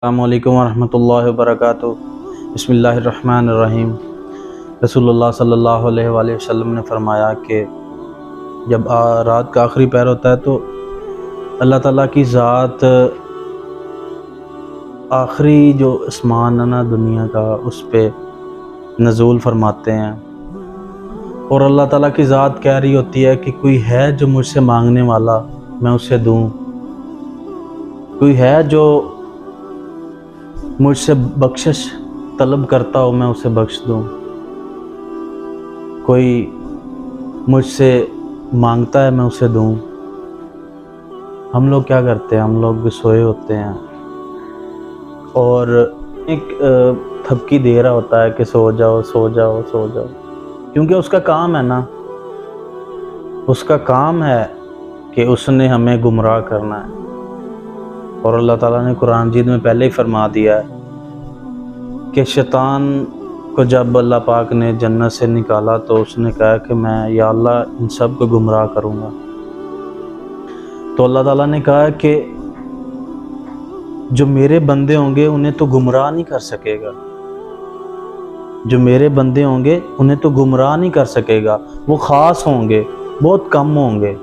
السلام علیکم ورحمۃ اللہ وبرکاتہ۔ بسم اللہ الرحمن الرحیم۔ رسول اللہ صلی اللہ علیہ وآلہ وسلم نے فرمایا کہ جب رات کا آخری پہر ہوتا ہے تو اللہ تعالیٰ کی ذات آخری جو آسمان ہے نا دنیا کا اس پہ نزول فرماتے ہیں، اور اللہ تعالیٰ کی ذات کہہ رہی ہوتی ہے کہ کوئی ہے جو مجھ سے مانگنے والا میں اسے دوں، کوئی ہے جو مجھ سے بخشش طلب کرتا ہو میں اسے بخش دوں، کوئی مجھ سے مانگتا ہے میں اسے دوں۔ ہم لوگ کیا کرتے ہیں؟ ہم لوگ بھی سوئے ہوتے ہیں اور ایک تھپکی دے رہا ہوتا ہے کہ سو جاؤ سو جاؤ سو جاؤ، کیونکہ اس کا کام ہے نا، اس کا کام ہے کہ اس نے ہمیں گمراہ کرنا ہے۔ اور اللہ تعالیٰ نے قرآن مجید میں پہلے ہی فرما دیا ہے کہ شیطان کو جب اللہ پاک نے جنت سے نکالا تو اس نے کہا کہ میں یا اللہ ان سب کو گمراہ کروں گا۔ تو اللہ تعالیٰ نے کہا کہ جو میرے بندے ہوں گے انہیں تو گمراہ نہیں کر سکے گا، جو میرے بندے ہوں گے انہیں تو گمراہ نہیں کر سکے گا، وہ خاص ہوں گے، بہت کم ہوں گے۔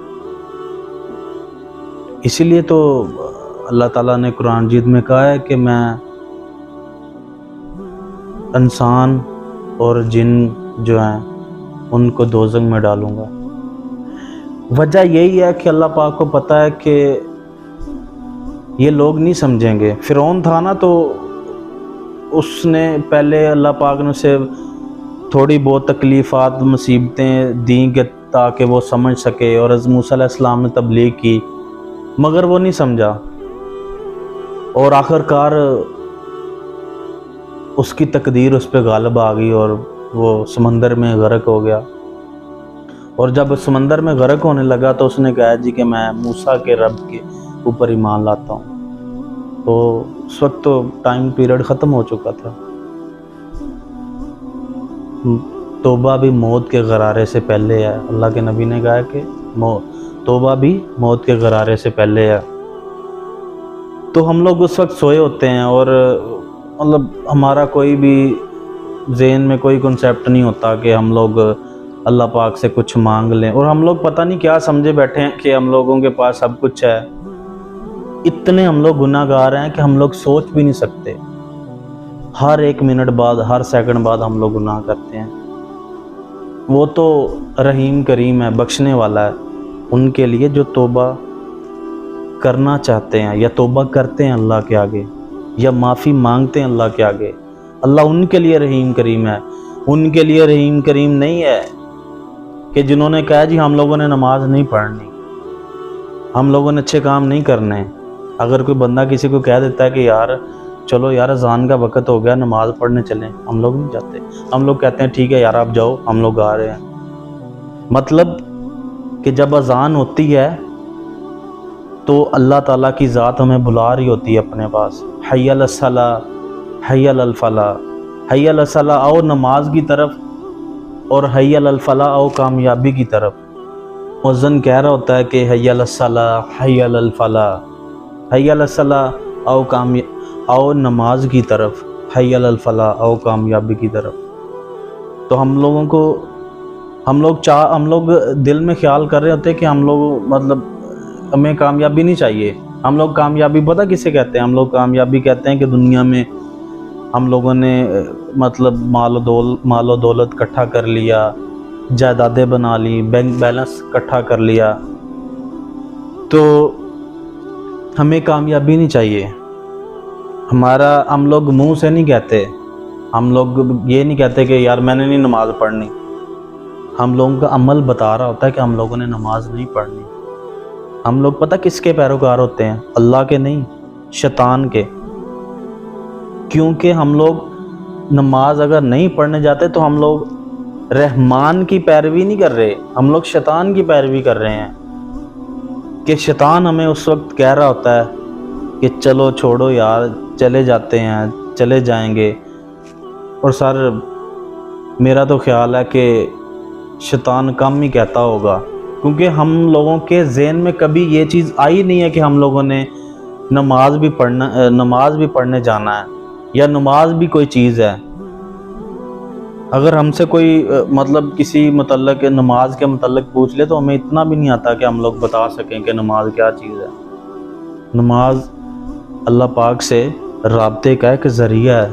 اسی لیے تو اللہ تعالیٰ نے قرآن مجید میں کہا ہے کہ میں انسان اور جن جو ہیں ان کو دوزخ میں ڈالوں گا۔ وجہ یہی ہے کہ اللہ پاک کو پتہ ہے کہ یہ لوگ نہیں سمجھیں گے۔ فرعون تھا نا، تو اس نے پہلے اللہ پاک نے اسے تھوڑی بہت تکلیفات مصیبتیں دیں کہ تاکہ وہ سمجھ سکے، اور حضرت موسیٰ علیہ السلام نے تبلیغ کی، مگر وہ نہیں سمجھا، اور آخر کار اس کی تقدیر اس پہ غالب آ گئی اور وہ سمندر میں غرق ہو گیا۔ اور جب سمندر میں غرق ہونے لگا تو اس نے کہا جی کہ میں موسیٰ کے رب کے اوپر ایمان لاتا ہوں۔ تو اس وقت تو ٹائم پیریڈ ختم ہو چکا تھا۔ توبہ بھی موت کے غرارے سے پہلے ہے، اللہ کے نبی نے کہا کہ توبہ بھی موت کے غرارے سے پہلے ہے۔ تو ہم لوگ اس وقت سوئے ہوتے ہیں اور مطلب ہمارا کوئی بھی ذہن میں کوئی کنسیپٹ نہیں ہوتا کہ ہم لوگ اللہ پاک سے کچھ مانگ لیں، اور ہم لوگ پتہ نہیں کیا سمجھے بیٹھے ہیں کہ ہم لوگوں کے پاس سب کچھ ہے۔ اتنے ہم لوگ گناہ گار ہیں کہ ہم لوگ سوچ بھی نہیں سکتے، ہر ایک منٹ بعد ہر سیکنڈ بعد ہم لوگ گناہ کرتے ہیں۔ وہ تو رحیم کریم ہے، بخشنے والا ہے ان کے لیے جو توبہ کرنا چاہتے ہیں یا توبہ کرتے ہیں اللہ کے آگے یا معافی مانگتے ہیں اللہ کے آگے۔ اللہ ان کے لیے رحیم کریم ہے، ان کے لیے رحیم کریم نہیں ہے کہ جنہوں نے کہا جی ہم لوگوں نے نماز نہیں پڑھنی، ہم لوگوں نے اچھے کام نہیں کرنے۔ اگر کوئی بندہ کسی کو کہہ دیتا ہے کہ یار چلو یار اذان کا وقت ہو گیا نماز پڑھنے چلیں، ہم لوگ نہیں جاتے، ہم لوگ کہتے ہیں ٹھیک ہے یار آپ جاؤ ہم لوگ آ رہے ہیں۔ مطلب کہ جب اذان ہوتی ہے تو اللہ تعالیٰ کی ذات ہمیں بلا رہی ہوتی ہے اپنے پاس، حی علی الصلاۃ حی علی الفلاح، حی علی الصلاۃ آؤ نماز کی طرف، اور حی علی الفلاح آؤ کامیابی کی طرف۔ مؤذن کہہ رہا ہوتا ہے کہ حی علی الصلاۃ حی علی الفلاح، حی علی الصلاۃ آؤ نماز کی طرف، حی علی الفلاح آؤ کامیابی کی طرف۔ تو ہم لوگ دل میں خیال کر رہے ہوتے ہیں کہ ہم لوگ مطلب ہمیں کامیابی نہیں چاہیے۔ ہم لوگ کامیابی پتہ کسے کہتے ہیں؟ ہم لوگ کامیابی کہتے ہیں کہ دنیا میں ہم لوگوں نے مطلب مال و دولت اکٹھا کر لیا، جائیدادیں بنا لی، بینک بیلنس اکٹھا کر لیا، تو ہمیں کامیابی نہیں چاہیے۔ ہم لوگ منہ سے نہیں کہتے، ہم لوگ یہ نہیں کہتے کہ یار میں نے نہیں نماز پڑھنی، ہم لوگوں کا عمل بتا رہا ہوتا ہے کہ ہم لوگوں نے نماز نہیں پڑھنی۔ ہم لوگ پتہ کس کے پیروکار ہوتے ہیں؟ اللہ کے نہیں، شیطان کے۔ کیونکہ ہم لوگ نماز اگر نہیں پڑھنے جاتے تو ہم لوگ رحمان کی پیروی نہیں کر رہے، ہم لوگ شیطان کی پیروی کر رہے ہیں۔ کہ شیطان ہمیں اس وقت کہہ رہا ہوتا ہے کہ چلو چھوڑو یار چلے جاتے ہیں، چلے جائیں گے۔ اور سر میرا تو خیال ہے کہ شیطان کم ہی کہتا ہوگا، کیونکہ ہم لوگوں کے ذہن میں کبھی یہ چیز آئی نہیں ہے کہ ہم لوگوں نے نماز بھی پڑھنے جانا ہے، یا نماز بھی کوئی چیز ہے۔ اگر ہم سے کوئی مطلب کسی متعلق نماز کے متعلق پوچھ لے تو ہمیں اتنا بھی نہیں آتا کہ ہم لوگ بتا سکیں کہ نماز کیا چیز ہے۔ نماز اللہ پاک سے رابطے کا ایک ذریعہ ہے۔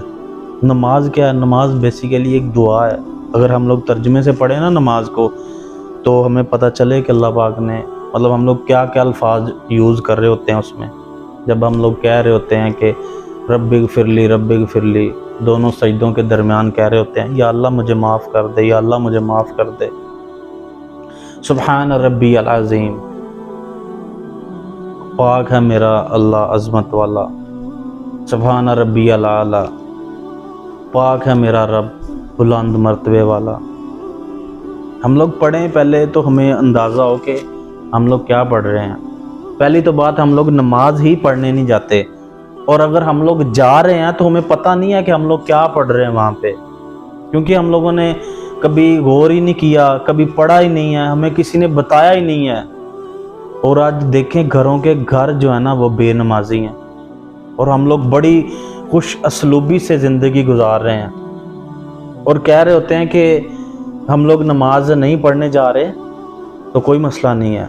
نماز کیا ہے؟ نماز بیسیکلی ایک دعا ہے۔ اگر ہم لوگ ترجمے سے پڑھیں نا نماز کو، تو ہمیں پتہ چلے کہ اللہ پاک نے مطلب ہم لوگ کیا کیا الفاظ یوز کر رہے ہوتے ہیں اس میں۔ جب ہم لوگ کہہ رہے ہوتے ہیں کہ رب اغفر لی رب اغفر لی، دونوں سجدوں کے درمیان کہہ رہے ہوتے ہیں یا اللہ مجھے معاف کر دے، یا اللہ مجھے معاف کر دے، سبحان ربی العظیم، پاک ہے میرا اللہ عظمت والا، سبحان ربی العالی، پاک ہے میرا رب بلند مرتبے والا۔ ہم لوگ پڑھیں پہلے تو ہمیں اندازہ ہو کہ ہم لوگ کیا پڑھ رہے ہیں۔ پہلی تو بات، ہم لوگ نماز ہی پڑھنے نہیں جاتے، اور اگر ہم لوگ جا رہے ہیں تو ہمیں پتہ نہیں ہے کہ ہم لوگ کیا پڑھ رہے ہیں وہاں پہ، کیونکہ ہم لوگوں نے کبھی غور ہی نہیں کیا، کبھی پڑھا ہی نہیں ہے، ہمیں کسی نے بتایا ہی نہیں ہے۔ اور آج دیکھیں گھروں کے گھر جو ہے نا وہ بے نمازی ہیں، اور ہم لوگ بڑی خوش اسلوبی سے زندگی گزار رہے ہیں، اور کہہ رہے ہوتے ہیں کہ ہم لوگ نماز نہیں پڑھنے جا رہے، تو کوئی مسئلہ نہیں ہے۔